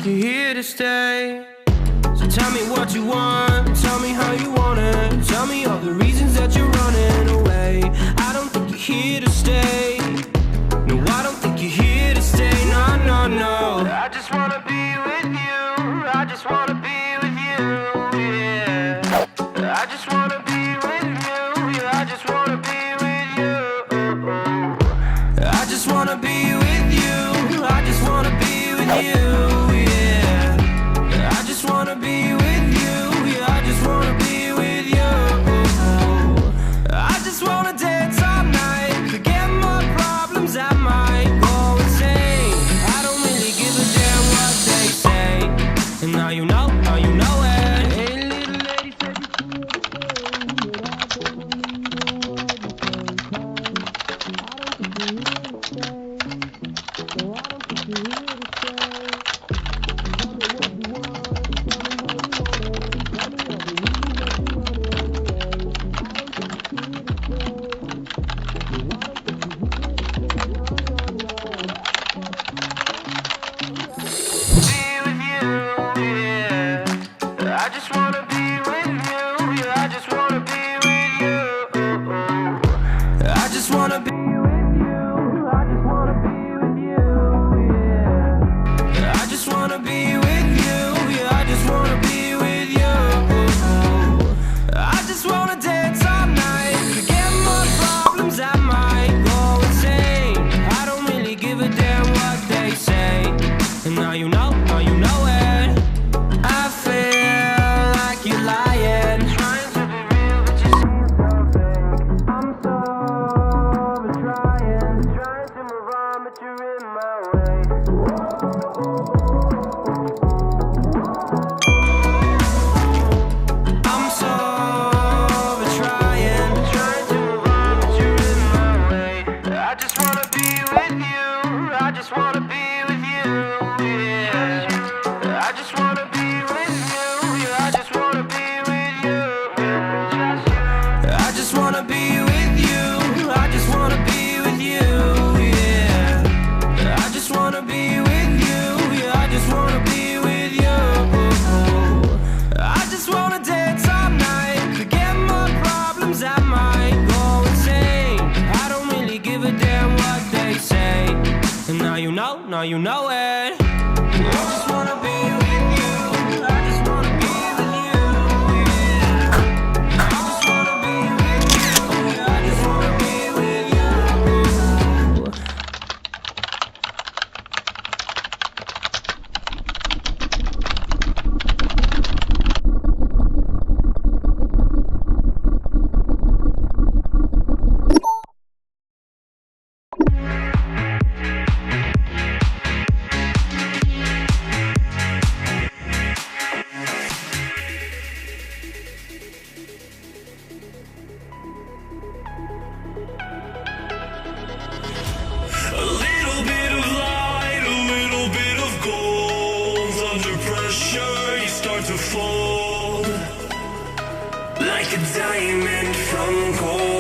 think you're here to stay. So tell me what you want, tell me how you want it. Tell me all the reasons that you're running away. I don't think you're here to stay. No, I don't think you're here to stay. No, no, no. I just wanna be with you. I just wanna be with you, yeah. I just wanna be with you. Yeah, I just wanna be with you. I just wanna be with you. I just wanna be with you, yeah. I just wanna be with you. Yeah, I just wanna be with you. I just wanna dance all night, forget my problems, I might go insane. I don't really give a damn what they say. And now you know it. Hey, little lady said you know it. I just wanna be with you. I just wanna be with you, yeah. I just wanna be with you. I just wanna be with you. Like a diamond from gold.